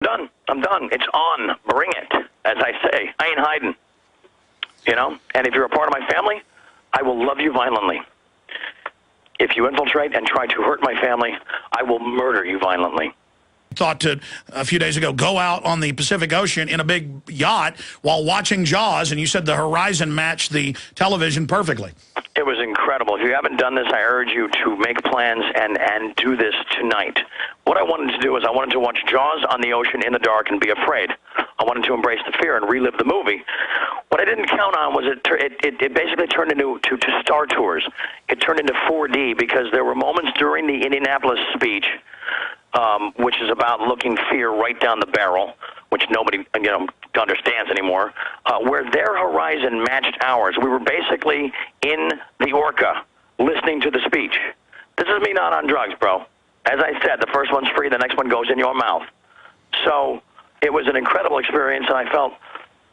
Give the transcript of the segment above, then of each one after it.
Done. I'm done. It's on. Bring it, as I say. I ain't hiding. You know? And if you're a part of my family, I will love you violently. If you infiltrate and try to hurt my family, I will murder you violently. Thought to, a few days ago, go out on the Pacific Ocean in a big yacht while watching Jaws, and you said the horizon matched the television perfectly. It was incredible. If you haven't done this, I urge you to make plans and do this tonight. What I wanted to do is I wanted to watch Jaws on the ocean in the dark and be afraid. I wanted to embrace the fear and relive the movie. What I didn't count on was it basically turned into to Star Tours. It turned into 4D because there were moments during the Indianapolis speech, which is about looking fear right down the barrel, which nobody understands anymore, where their horizon matched ours. We were basically in the Orca listening to the speech. This is me not on drugs, bro. As I said, the first one's free, the next one goes in your mouth. So it was an incredible experience, and I felt,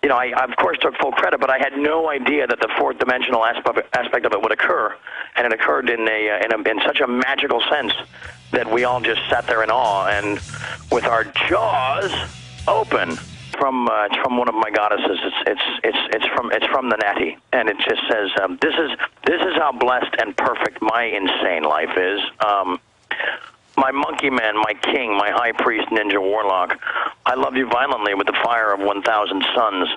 I of course took full credit, but I had no idea that the fourth dimensional aspect of it would occur, and it occurred in such a magical sense that we all just sat there in awe, and with our jaws open. It's from one of my goddesses. It's from the Natty, and it just says, "This is how blessed and perfect my insane life is." My monkey man, my king, my high priest, ninja warlock, I love you violently with the fire of 1,000 suns.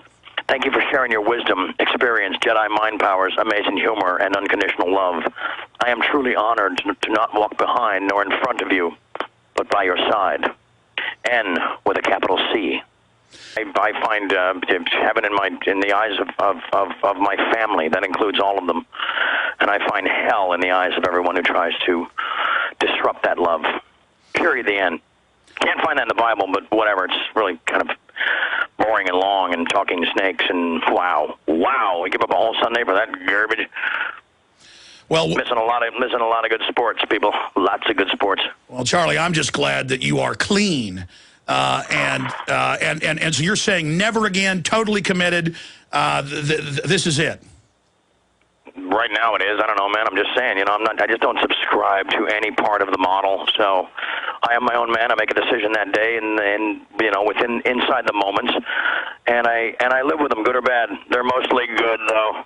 Thank you for sharing your wisdom, experience, Jedi mind powers, amazing humor, and unconditional love. I am truly honored to not walk behind nor in front of you, but by your side. N with a capital C. I find heaven in the eyes of my family. That includes all of them. And I find hell in the eyes of everyone who tries to disrupt that love. Period. The end. Can't find that in the Bible, but whatever. It's really kind of boring and long and talking snakes and wow. We give up a whole Sunday for that garbage. Well, missing a lot of good sports, people. Lots of good sports. Well, Charlie, I'm just glad that you are clean. And so you're saying never again, totally committed. This is it. Right now it is. I don't know, man. I'm just saying, I just don't subscribe to any part of the model. So I am my own man. I make a decision that day and inside the moments. And I live with them, good or bad. They're mostly good, though.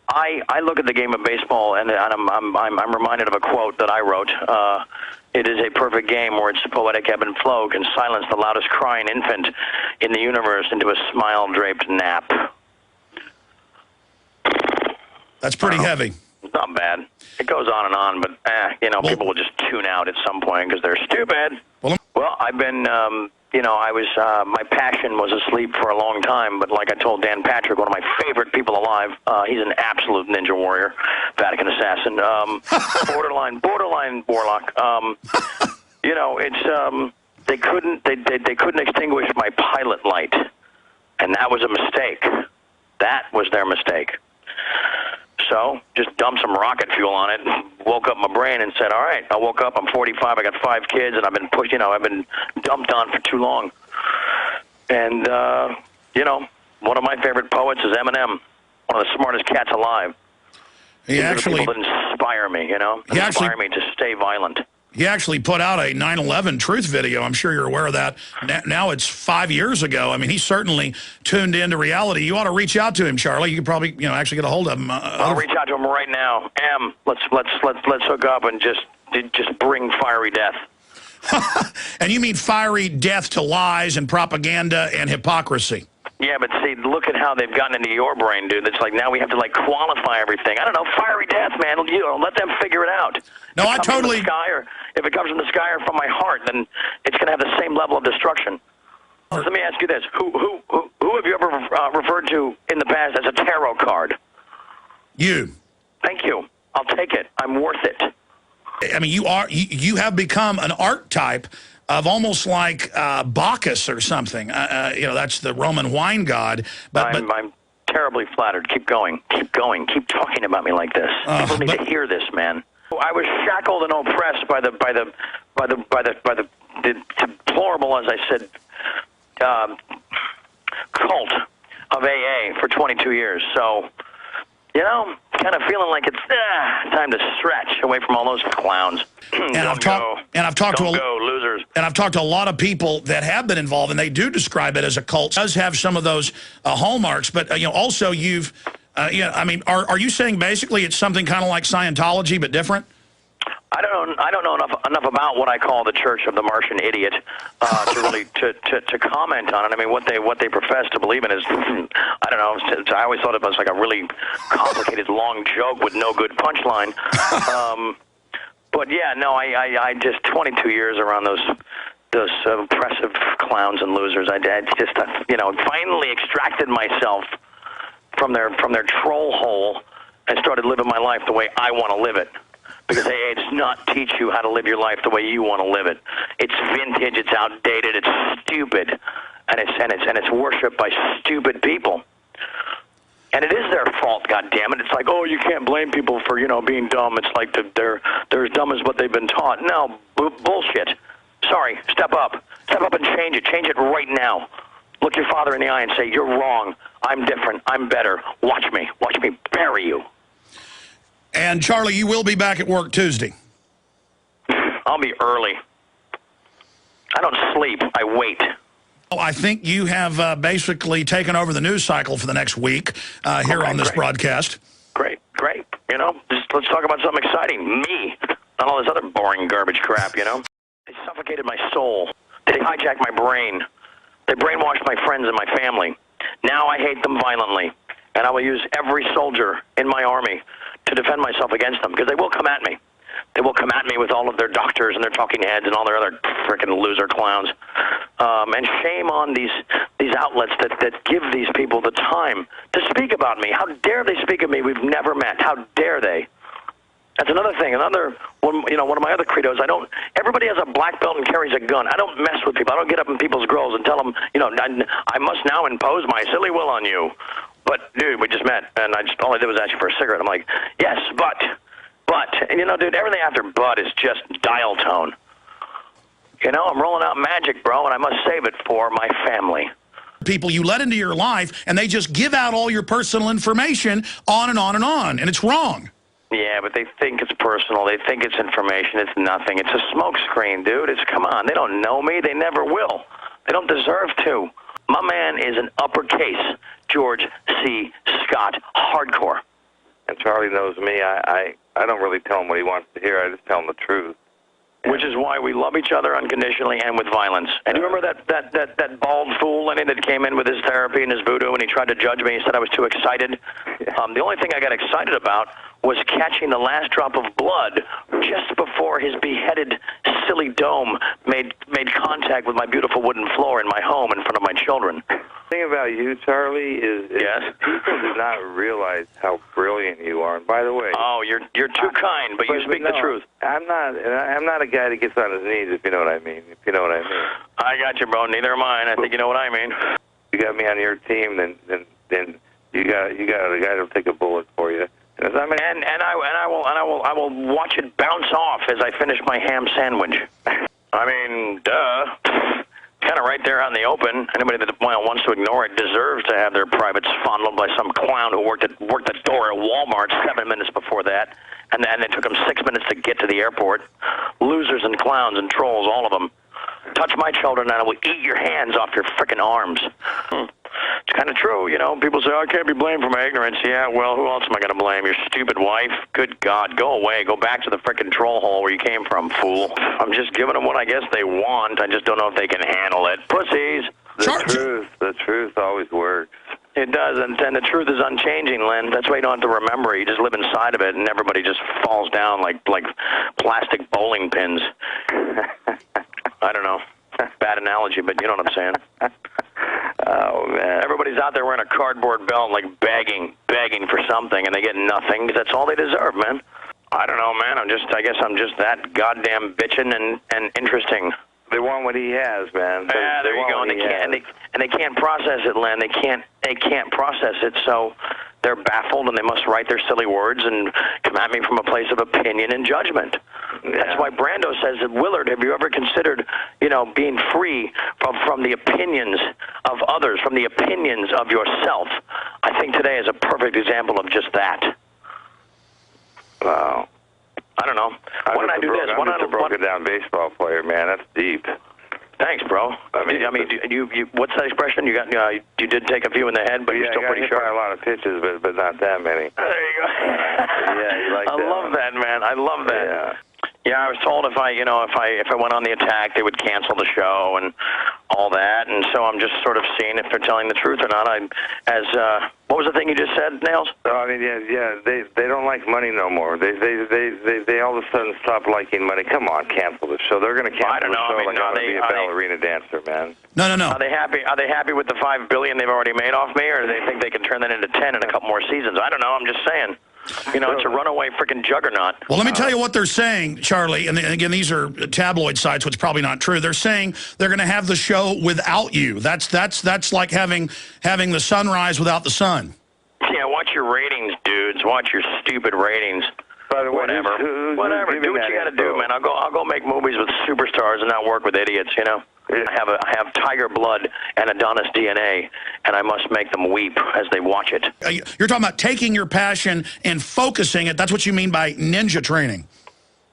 I look at the game of baseball, and I'm reminded of a quote that I wrote. It is a perfect game where its poetic ebb and flow can silence the loudest crying infant in the universe into a smile-draped nap. That's pretty heavy. It's not bad. It goes on, but people will just tune out at some point because they're stupid. Well, I've been, my passion was asleep for a long time, but like I told Dan Patrick, one of my favorite people alive, he's an absolute ninja warrior, Vatican assassin, borderline warlock. They couldn't extinguish my pilot light, and that was a mistake. That was their mistake. So just dumped some rocket fuel on it, woke up my brain and said, all right, I woke up, I'm 45, I got 5 kids, and I've been pushed, I've been dumped on for too long. And, one of my favorite poets is Eminem, one of the smartest cats alive. He actually... People that inspire me, inspire me to stay violent. He actually put out a 9/11 truth video. I'm sure you're aware of that. Now it's 5 years ago. I mean, he's certainly tuned into reality. You ought to reach out to him, Charlie. You could probably, actually get a hold of him. I'll reach out to him right now. Let's hook up and just bring fiery death. And you mean fiery death to lies and propaganda and hypocrisy? Yeah, but see, look at how they've gotten into your brain, dude. It's like now we have to qualify everything. I don't know, fiery death, man. Let them figure it out. No, I totally. If it comes from the sky or from my heart, then it's going to have the same level of destruction. Let me ask you this: Who have you ever referred to in the past as a tarot card? You. Thank you. I'll take it. I'm worth it. I mean, you have become an archetype of almost like Bacchus or something. That's the Roman wine god. But I'm terribly flattered. Keep going. Keep going. Keep talking about me like this. People need to hear this, man. I was shackled and oppressed by the deplorable, as I said, cult of AA for 22 years. So, kind of feeling like it's time to stretch away from all those clowns. And I've talked to losers. And I've talked to a lot of people that have been involved, and they do describe it as a cult. It does have some of those hallmarks, but also you've, I mean, are you saying basically it's something kind of like Scientology but different? I don't know enough about what I call the Church of the Martian Idiot to really to comment on it. I mean, what they profess to believe in is, I don't know. I always thought it was like a really complicated, long joke with no good punchline. But yeah, no, I just 22 years around those oppressive clowns and losers. I just finally extracted myself from their troll hole and started living my life the way I want to live it. Because AA does not teach you how to live your life the way you want to live it. It's vintage, it's outdated, it's stupid, and it's worshipped by stupid people. And it is their fault, goddammit. It's like, oh, you can't blame people for, being dumb. It's like they're as dumb as what they've been taught. No, bullshit. Sorry, step up. Step up and change it. Change it right now. Look your father in the eye and say, you're wrong. I'm different. I'm better. Watch me. Watch me bury you. And, Charlie, you will be back at work Tuesday. I'll be early. I don't sleep. I wait. Well, I think you have basically taken over the news cycle for the next week here on this broadcast. Great. Let's talk about something exciting. Me. Not all this other boring garbage crap, They suffocated my soul. They hijacked my brain. They brainwashed my friends and my family. Now I hate them violently. And I will use every soldier in my army to defend myself against them, because they will come at me. They will come at me with all of their doctors and their talking heads and all their other frickin' loser clowns. And shame on these outlets that give these people the time to speak about me. How dare they speak of me we've never met? How dare they? That's another thing. Another one, one of my other credos. Everybody has a black belt and carries a gun. I don't mess with people. I don't get up in people's grills and tell them, I must now impose my silly will on you. But, dude, we just met, and all I did was ask you for a cigarette. I'm like, yes, but, and dude, everything after but is just dial tone. I'm rolling out magic, bro, and I must save it for my family. People you let into your life, and they just give out all your personal information on and on and on, and it's wrong. Yeah, but they think it's personal. They think it's information. It's nothing. It's a smokescreen, dude. Come on. They don't know me. They never will. They don't deserve to. My man is an uppercase George C. Scott hardcore. And Charlie knows me. I don't really tell him what he wants to hear. I just tell him the truth. Which is why we love each other unconditionally and with violence. And you remember that bald fool, Lenny, that came in with his therapy and his voodoo, and he tried to judge me. He said I was too excited. Yeah. The only thing I got excited about was catching the last drop of blood just before his beheaded, silly dome made contact with my beautiful wooden floor in my home in front of my children. The thing about you, Charlie, is yes? People do not realize how brilliant you are. And by the way, oh, you're too kind, but you speak the truth. I'm not a guy that gets on his knees, if you know what I mean. I got you, bro. Neither am I. I think you know what I mean. You got me on your team, then you got a guy that'll take a bullet for you. And I will watch it bounce off as I finish my ham sandwich. I mean, duh. Kind of right there out in the open. Anybody that wants to ignore it deserves to have their privates fondled by some clown who worked the door at Walmart 7 minutes before that, and it took them 6 minutes to get to the airport. Losers and clowns and trolls, all of them. Touch my children and I will eat your hands off your frickin' arms. It's kind of true, People say, I can't be blamed for my ignorance. Yeah, well, who else am I going to blame? Your stupid wife? Good God, go away. Go back to the frickin' troll hole where you came from, fool. I'm just giving them what I guess they want. I just don't know if they can handle it. Pussies. The truth always works. It does, and the truth is unchanging, Lynn. That's why you don't have to remember it. You just live inside of it, and everybody just falls down like plastic bowling pins. I don't know. Bad analogy, but you know what I'm saying. Oh, man. Everybody's out there wearing a cardboard belt, like begging for something, and they get nothing, because that's all they deserve, man. I don't know, man. I guess I'm just that goddamn bitchin' and interesting. They want what he has, man. Yeah, there you go. And they can't process it, Len. They can't process it, so they're baffled, and they must write their silly words and come at me from a place of opinion and judgment. Yeah. That's why Brando says, Willard, have you ever considered, being free from the opinions of others, from the opinions of yourself? I think today is a perfect example of just that. Wow. I don't know. Why don't I do this? I'm just a broken down baseball player, man. That's deep. Thanks, bro. I mean, you what's that expression? You got you did take a few in the head, but you're still pretty sharp. A lot of pitches, but not that many. There you go. Yeah, you like that? I love that, man. I love that. Yeah. Yeah, I was told if I went on the attack, they would cancel the show and all that, and so I'm just sort of seeing if they're telling the truth or not. What was the thing you just said, Nails? Oh, I mean, yeah, they don't like money no more. They all of a sudden stop liking money. Come on, cancel the show. They're going to cancel the show like I'm going to be a ballerina dancer, man. No. Are they happy with the $5 billion they've already made off me, or do they think they can turn that into 10 in a couple more seasons? I don't know. I'm just saying. You know, it's a runaway freaking juggernaut. Well, let me tell you what they're saying, Charlie. And again, these are tabloid sites, which is probably not true. They're saying they're going to have the show without you. That's like having the sunrise without the sun. Yeah, watch your ratings, dudes. Watch your stupid ratings. By the way, whatever. Do what you got to do, man. I'll go make movies with superstars and not work with idiots. You know. I have tiger blood and Adonis DNA, and I must make them weep as they watch it. You're talking about taking your passion and focusing it. That's what you mean by ninja training.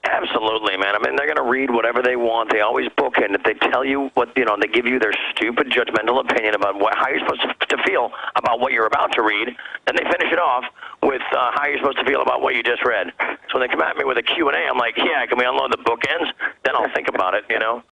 Absolutely, man. I mean, they're going to read whatever they want. They always book in. If they tell you what, they give you their stupid judgmental opinion about how you're supposed to feel about what you're about to read, then they finish it off with how you're supposed to feel about what you just read. So when they come at me with a Q&A, I'm like, yeah, can we unload the bookends? Then I'll think about it, you know.